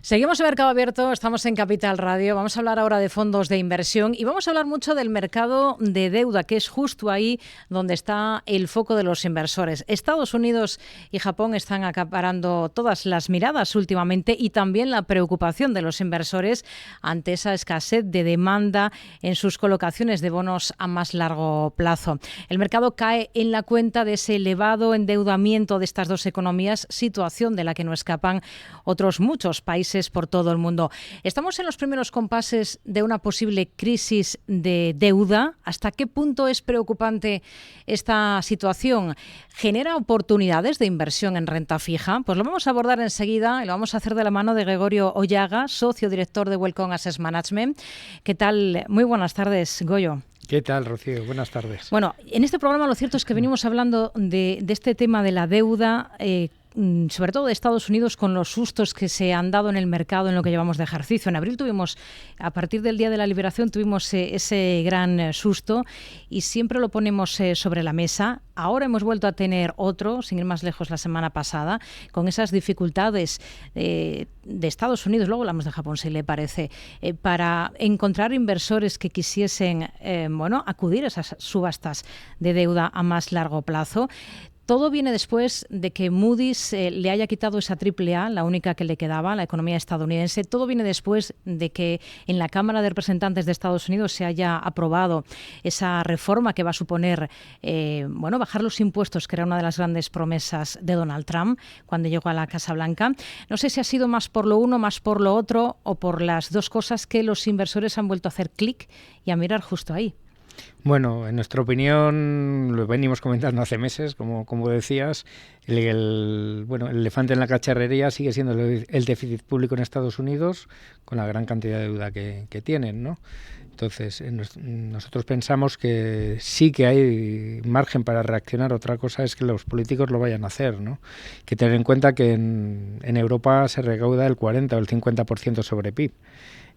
Seguimos en Mercado Abierto, estamos en Capital Radio, vamos a hablar ahora de fondos de inversión y vamos a hablar mucho del mercado de deuda, que es justo ahí donde está el foco de los inversores. Estados Unidos y Japón están acaparando todas las miradas últimamente y también la preocupación de los inversores ante esa escasez de demanda en sus colocaciones de bonos a más largo plazo. El mercado cae en la cuenta de ese elevado endeudamiento de estas dos economías, situación de la que no escapan otros muchos países por todo el mundo. Estamos en los primeros compases de una posible crisis de deuda. ¿Hasta qué punto es preocupante esta situación? ¿Genera oportunidades de inversión en renta fija? Pues lo vamos a abordar enseguida y lo vamos a hacer de la mano de Gregorio Ollaga, socio director de Wellcome Asset Management. ¿Qué tal? Muy buenas tardes, Goyo. ¿Qué tal, Rocío? Buenas tardes. Bueno, en este programa lo cierto es que venimos hablando de este tema de la deuda, sobre todo de Estados Unidos, con los sustos que se han dado en el mercado en lo que llevamos de ejercicio. En abril tuvimos, a partir del Día de la Liberación, tuvimos ese gran susto y siempre lo ponemos sobre la mesa. Ahora hemos vuelto a tener otro, sin ir más lejos, la semana pasada, con esas dificultades de Estados Unidos, luego hablamos de Japón, si le parece, para encontrar inversores que quisiesen acudir a esas subastas de deuda a más largo plazo. Todo viene después de que Moody's le haya quitado esa AAA, la única que le quedaba, la economía estadounidense. Todo viene después de que en la Cámara de Representantes de Estados Unidos se haya aprobado esa reforma que va a suponer bajar los impuestos, que era una de las grandes promesas de Donald Trump cuando llegó a la Casa Blanca. No sé si ha sido más por lo uno, más por lo otro o por las dos cosas que los inversores han vuelto a hacer clic y a mirar justo ahí. Bueno, en nuestra opinión, lo venimos comentando hace meses, como decías, el elefante en la cacharrería sigue siendo el déficit público en Estados Unidos, con la gran cantidad de deuda que tienen, ¿no? Entonces, nosotros pensamos que sí que hay margen para reaccionar. Otra cosa es que los políticos lo vayan a hacer, ¿no? Hay que tener en cuenta que en Europa se recauda el 40 o el 50% sobre PIB.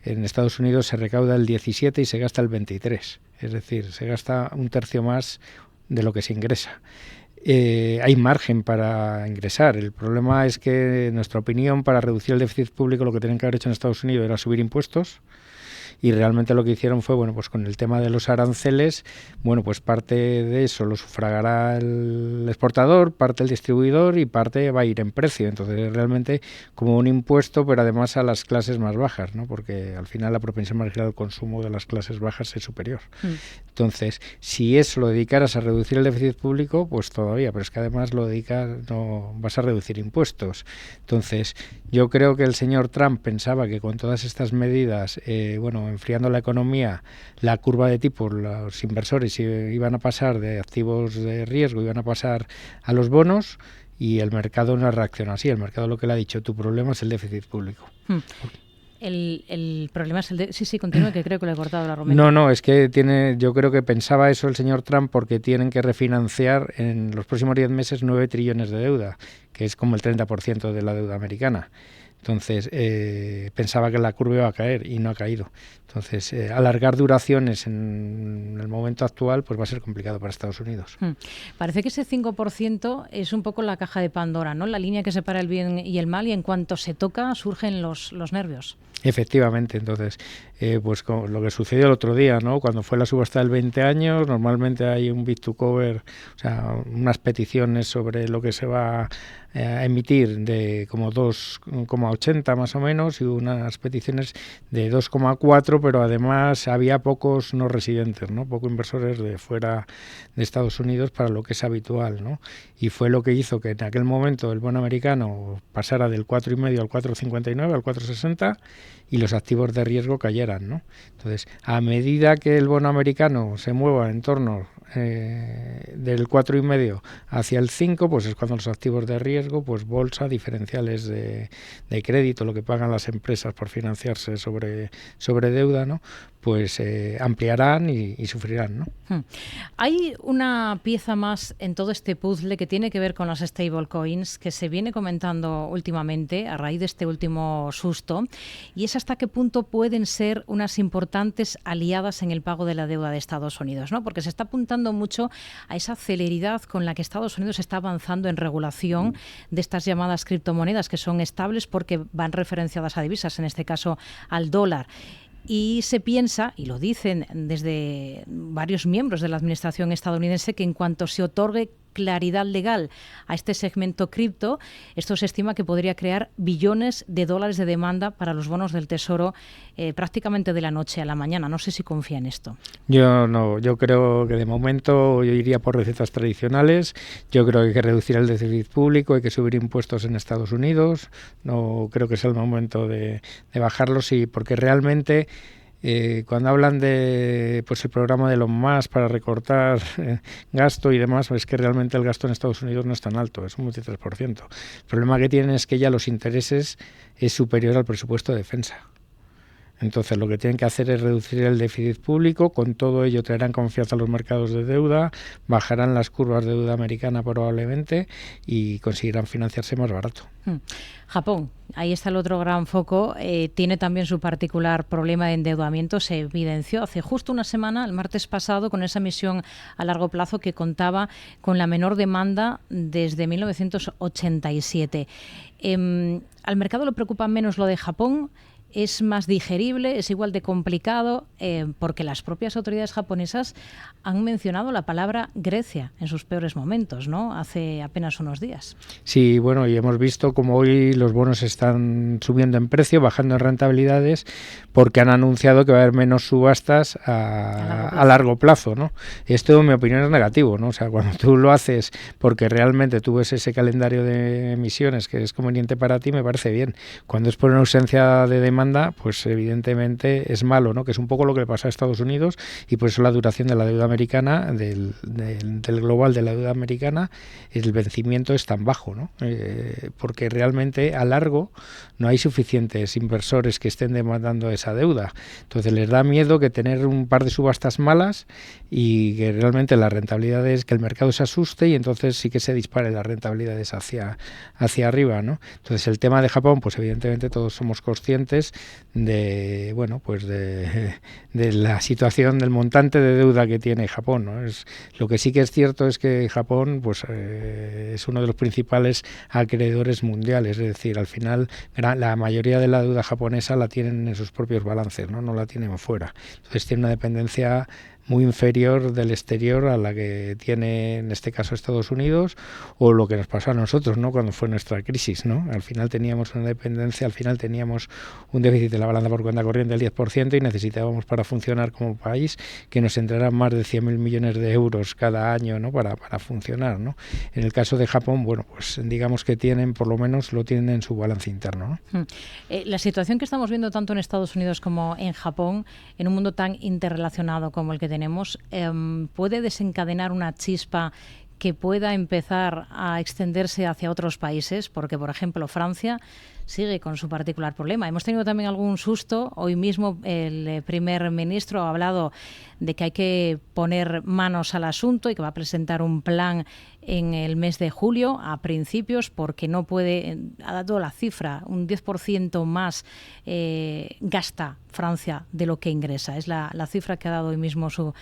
En Estados Unidos se recauda el 17 y se gasta el 23. Es decir, se gasta un tercio más de lo que se ingresa. Hay margen para ingresar. El problema es que, en nuestra opinión, para reducir el déficit público, lo que tenían que haber hecho en Estados Unidos era subir impuestos. Y realmente lo que hicieron fue, pues con el tema de los aranceles, pues parte de eso lo sufragará el exportador, parte el distribuidor y parte va a ir en precio. Entonces, realmente como un impuesto, pero además a las clases más bajas, ¿no? Porque al final la propensión marginal al consumo de las clases bajas es superior. Entonces, si eso lo dedicaras a reducir el déficit público, pues todavía, pero es que además lo dedicas, no vas a reducir impuestos. Entonces, yo creo que el señor Trump pensaba que con todas estas medidas, enfriando la economía, la curva de tipos, los inversores iban a pasar de activos de riesgo, iban a pasar a los bonos, y el mercado no reacciona así. El mercado lo que le ha dicho: tu problema es el déficit público. El problema es Sí, continúe, que creo que le he cortado la argumento. No, es que yo creo que pensaba eso el señor Trump porque tienen que refinanciar en los próximos 10 meses 9 trillones de deuda, que es como el 30% de la deuda americana. Entonces, pensaba que la curva iba a caer y no ha caído. Entonces, alargar duraciones en el momento actual pues va a ser complicado para Estados Unidos. Parece que ese 5% es un poco la caja de Pandora, ¿no? La línea que separa el bien y el mal, y en cuanto se toca surgen los nervios. Efectivamente, entonces, pues con lo que sucedió el otro día, ¿no? Cuando fue la subasta del 20 años, normalmente hay un bid to cover, o sea, unas peticiones sobre lo que se va a emitir de como 2,80 más o menos, y unas peticiones de 2,4, pero además había pocos no residentes, ¿no? Pocos inversores de fuera de Estados Unidos para lo que es habitual, ¿no? Y fue lo que hizo que en aquel momento el bono americano pasara del 4,5 al 4,59 al 4,60 y los activos de riesgo cayeran, ¿no? Entonces, a medida que el bono americano se mueva en torno del 4,5 hacia el 5, pues es cuando los activos de riesgo, pues bolsa, diferenciales de crédito, lo que pagan las empresas por financiarse sobre deuda, ¿no? Pues ampliarán y sufrirán, ¿no? Hay una pieza más en todo este puzzle que tiene que ver con las stablecoins, que se viene comentando últimamente a raíz de este último susto, y es hasta qué punto pueden ser unas importantes aliadas en el pago de la deuda de Estados Unidos, ¿no? Porque se está apuntando recordando mucho a esa celeridad con la que Estados Unidos está avanzando en regulación de estas llamadas criptomonedas, que son estables porque van referenciadas a divisas, en este caso al dólar. Y se piensa, y lo dicen desde varios miembros de la administración estadounidense, que en cuanto se otorgue claridad legal a este segmento cripto, esto se estima que podría crear billones de dólares de demanda para los bonos del Tesoro prácticamente de la noche a la mañana. No sé si confía en esto. Yo no, yo creo que de momento yo iría por recetas tradicionales. Yo creo que hay que reducir el déficit público, hay que subir impuestos en Estados Unidos. No creo que sea el momento de bajarlos, y porque realmente cuando hablan de el programa de Elon Musk para recortar gasto y demás, es que realmente el gasto en Estados Unidos no es tan alto, es un 23%. El problema que tienen es que ya los intereses es superior al presupuesto de defensa. Entonces lo que tienen que hacer es reducir el déficit público, con todo ello traerán confianza a los mercados de deuda, bajarán las curvas de deuda americana probablemente y conseguirán financiarse más barato. Japón, ahí está el otro gran foco, tiene también su particular problema de endeudamiento, se evidenció hace justo una semana, el martes pasado, con esa emisión a largo plazo que contaba con la menor demanda desde 1987. Al mercado le preocupa menos lo de Japón. Es más digerible, es igual de complicado, porque las propias autoridades japonesas han mencionado la palabra Grecia en sus peores momentos, ¿no? Hace apenas unos días. Sí, bueno, y hemos visto como hoy los bonos están subiendo en precio, bajando en rentabilidades, porque han anunciado que va a haber menos subastas a largo plazo, ¿no? Esto, en mi opinión, es negativo, ¿no? O sea, cuando tú lo haces porque realmente tú ves ese calendario de emisiones que es conveniente para ti, me parece bien. Cuando es por una ausencia de demanda, pues evidentemente es malo, ¿no? Que es un poco lo que le pasa a Estados Unidos, y por eso la duración de la deuda americana, del global de la deuda americana, el vencimiento es tan bajo, ¿no? Porque realmente a largo no hay suficientes inversores que estén demandando esa deuda. Entonces les da miedo que tener un par de subastas malas y que realmente la rentabilidad es que el mercado se asuste, y entonces sí que se dispare las rentabilidades hacia arriba, ¿no? Entonces el tema de Japón, pues evidentemente todos somos conscientes de la situación, del montante de deuda que tiene Japón, ¿no? Lo que sí que es cierto es que Japón es uno de los principales acreedores mundiales, es decir, al final la mayoría de la deuda japonesa la tienen en sus propios balances, no la tienen fuera. Entonces tiene una dependencia muy inferior del exterior a la que tiene en este caso Estados Unidos, o lo que nos pasó a nosotros, ¿no? Cuando fue nuestra crisis, ¿no? Al final teníamos una dependencia, al final teníamos un déficit de la balanza por cuenta corriente del 10%, y necesitábamos, para funcionar como país, que nos entraran más de 100.000 millones de euros cada año, ¿no? para funcionar, ¿no? En el caso de Japón, bueno, pues digamos que por lo menos lo tienen en su balance interno, ¿no? La situación que estamos viendo tanto en Estados Unidos como en Japón, en un mundo tan interrelacionado como el que tenemos, puede desencadenar una chispa que pueda empezar a extenderse hacia otros países, porque, por ejemplo, Francia sigue con su particular problema. Hemos tenido también algún susto. Hoy mismo el primer ministro ha hablado de que hay que poner manos al asunto y que va a presentar un plan en el mes de julio, a principios, porque no puede, ha dado la cifra, un 10% más gasta Francia de lo que ingresa. Es la cifra que ha dado hoy mismo su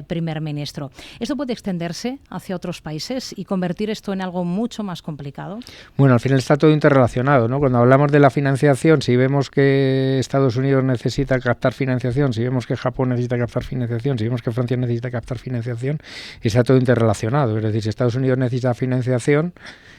primer ministro. ¿Esto puede extenderse hacia otros países y convertir esto en algo mucho más complicado? Bueno, al final está todo interrelacionado, ¿no? Cuando hablamos de la financiación, si vemos que Estados Unidos necesita captar financiación, si vemos que Japón necesita captar financiación, si vemos que Francia necesita captar financiación, está todo interrelacionado. Es decir, si Estados Unidos necesita financiación,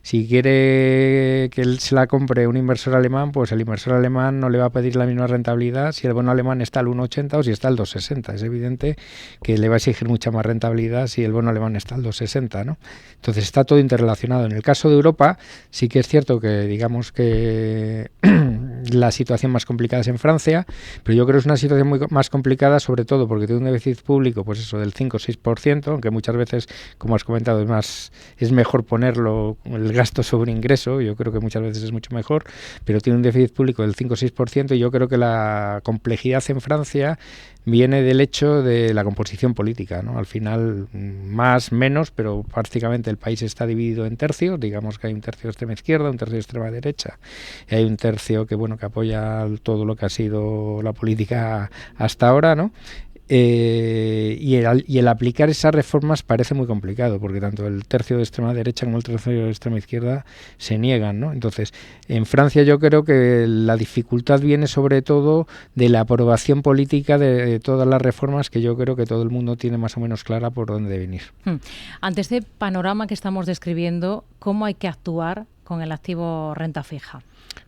si quiere que él se la compre un inversor alemán, pues el inversor alemán no le va a pedir la misma rentabilidad si el bono alemán está al 1,80 o si está al 2,60. Es evidente que le va a exigir mucha más rentabilidad si el bono alemán está al 2,60, ¿no? Entonces está todo interrelacionado. En el caso de Europa, sí que es cierto que digamos que la situación más complicada es en Francia, pero yo creo que es una situación muy más complicada, sobre todo porque tiene un déficit público, pues eso, del 5 o 6%, aunque muchas veces, como has comentado, es mejor ponerlo el gasto sobre ingreso, yo creo que muchas veces es mucho mejor, pero tiene un déficit público del 5 o 6%, y yo creo que la complejidad en Francia viene del hecho de la composición política, ¿no? Al final, más, menos, pero prácticamente el país está dividido en tercios. Digamos que hay un tercio de extrema izquierda, un tercio de extrema derecha, y hay un tercio que apoya todo lo que ha sido la política hasta ahora, ¿no? y el aplicar esas reformas parece muy complicado, porque tanto el tercio de extrema derecha como el tercio de extrema izquierda se niegan, ¿no? Entonces, en Francia yo creo que la dificultad viene sobre todo de la aprobación política de todas las reformas, que yo creo que todo el mundo tiene más o menos clara por dónde venir. Ante este panorama que estamos describiendo, ¿cómo hay que actuar con el activo renta fija?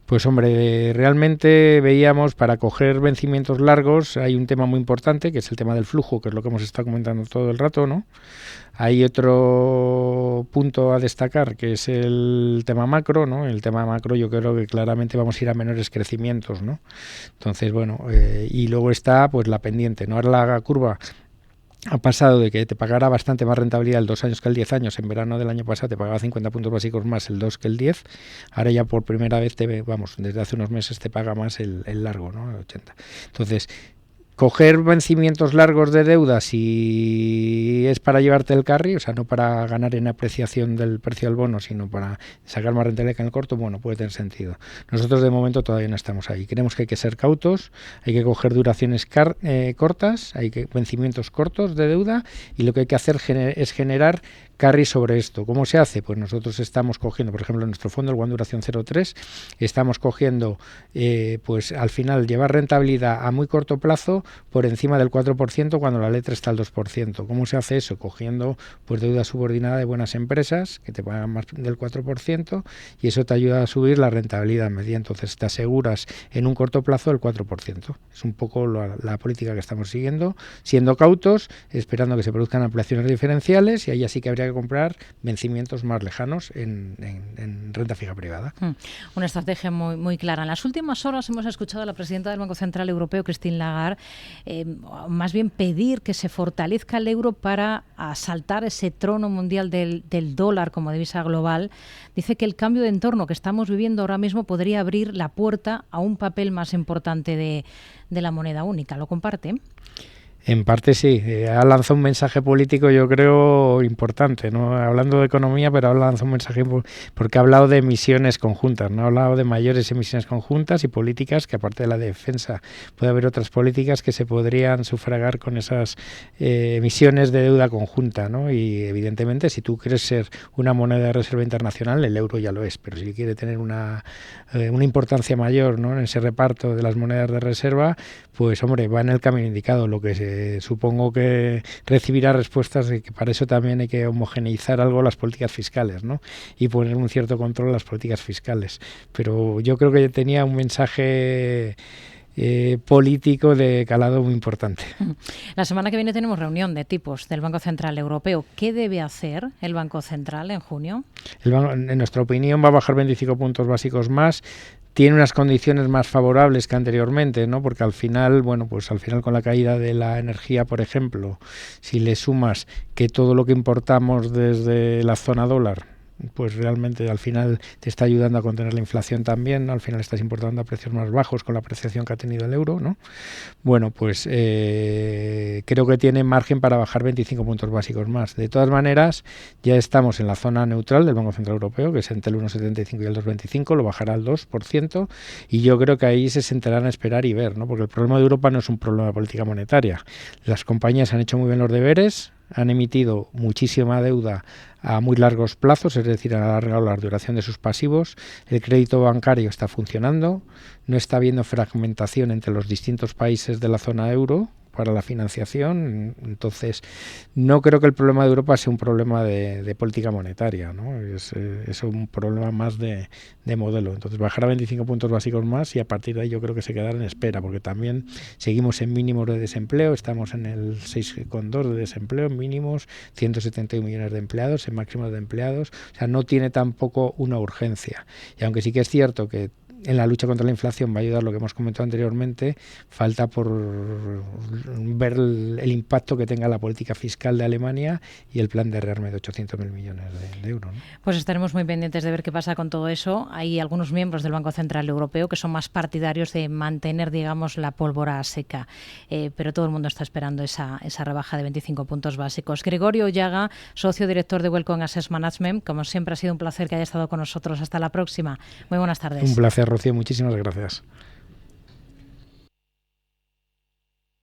Pues hombre, realmente veíamos para coger vencimientos largos hay un tema muy importante, que es el tema del flujo, que es lo que hemos estado comentando todo el rato, ¿no? Hay otro punto a destacar, que es el tema macro, ¿no? El tema macro yo creo que claramente vamos a ir a menores crecimientos, ¿no? Entonces, bueno, y luego está pues la pendiente, ¿no? Ahora la curva ha pasado de que te pagara bastante más rentabilidad el 2 años que el 10 años. En verano del año pasado te pagaba 50 puntos básicos más el 2 que el 10. Ahora ya por primera vez, desde hace unos meses te paga más el largo, ¿no? El 80. Entonces, coger vencimientos largos de deuda si es para llevarte el carry, o sea, no para ganar en apreciación del precio del bono, sino para sacar más rentabilidad en el corto, bueno, puede tener sentido. Nosotros de momento todavía no estamos ahí. Creemos que hay que ser cautos, hay que coger duraciones cortas, hay que vencimientos cortos de deuda, y lo que hay que hacer es generar carry sobre esto. ¿Cómo se hace? Pues nosotros estamos cogiendo, por ejemplo, en nuestro fondo, el One Duración 03, estamos cogiendo, pues al final, llevar rentabilidad a muy corto plazo por encima del 4% cuando la letra está al 2%. ¿Cómo se hace eso? Cogiendo pues deuda subordinada de buenas empresas que te pagan más del 4%, y eso te ayuda a subir la rentabilidad media. Entonces te aseguras en un corto plazo el 4%. Es un poco la política que estamos siguiendo, siendo cautos, esperando que se produzcan ampliaciones diferenciales, y ahí así que habría que comprar vencimientos más lejanos en renta fija privada. Una estrategia muy, muy clara. En las últimas horas hemos escuchado a la presidenta del Banco Central Europeo, Christine Lagarde, más bien pedir que se fortalezca el euro para asaltar ese trono mundial del dólar como divisa global. Dice que el cambio de entorno que estamos viviendo ahora mismo podría abrir la puerta a un papel más importante de la moneda única. ¿Lo comparte? En parte sí, ha lanzado un mensaje político yo creo importante, ¿no? Hablando de economía, pero ha lanzado un mensaje porque ha hablado de emisiones conjuntas, ¿no? Ha hablado de mayores emisiones conjuntas y políticas, que aparte de la defensa puede haber otras políticas que se podrían sufragar con esas emisiones de deuda conjunta, ¿no? Y evidentemente si tú quieres ser una moneda de reserva internacional, el euro ya lo es, pero si quiere tener una importancia mayor, ¿no? En ese reparto de las monedas de reserva, pues hombre, va en el camino indicado. Lo que supongo que recibirá respuestas de que para eso también hay que homogeneizar algo las políticas fiscales, ¿no? Y poner un cierto control a las políticas fiscales. Pero yo creo que tenía un mensaje político de calado muy importante. La semana que viene tenemos reunión de tipos del Banco Central Europeo. ¿Qué debe hacer el Banco Central en junio? En nuestra opinión va a bajar 25 puntos básicos más. Tiene unas condiciones más favorables que anteriormente, ¿no? Porque al final, bueno, pues al final con la caída de la energía, por ejemplo, si le sumas que todo lo que importamos desde la zona dólar, pues realmente al final te está ayudando a contener la inflación también, ¿no? Al final estás importando a precios más bajos con la apreciación que ha tenido el euro, ¿no? Bueno, pues creo que tiene margen para bajar 25 puntos básicos más. De todas maneras, ya estamos en la zona neutral del Banco Central Europeo, que es entre el 1,75 y el 2,25, lo bajará al 2%, y yo creo que ahí se sentarán a esperar y ver, ¿no? Porque el problema de Europa no es un problema de política monetaria. Las compañías han hecho muy bien los deberes, han emitido muchísima deuda a muy largos plazos, es decir, han alargado la duración de sus pasivos, el crédito bancario está funcionando, no está habiendo fragmentación entre los distintos países de la zona euro para la financiación. Entonces no creo que el problema de Europa sea un problema de política monetaria, ¿no? Es un problema más de modelo. Entonces bajará 25 puntos básicos más, y a partir de ahí yo creo que se quedará en espera, porque también seguimos en mínimos de desempleo, estamos en el 6,2 de desempleo, en mínimos, 171 millones de empleados, en máximos de empleados, o sea, no tiene tampoco una urgencia. Y aunque sí que es cierto que en la lucha contra la inflación va a ayudar lo que hemos comentado anteriormente, falta por ver el impacto que tenga la política fiscal de Alemania y el plan de rearme de 800.000 millones de euros, ¿no? Pues estaremos muy pendientes de ver qué pasa con todo eso. Hay algunos miembros del Banco Central Europeo que son más partidarios de mantener, digamos, la pólvora seca, pero todo el mundo está esperando esa rebaja de 25 puntos básicos. Gregorio Llaga, socio director de Welcome Asset Management, como siempre ha sido un placer que haya estado con nosotros. Hasta la próxima. Muy buenas tardes. Un placer, Rocío, muchísimas gracias.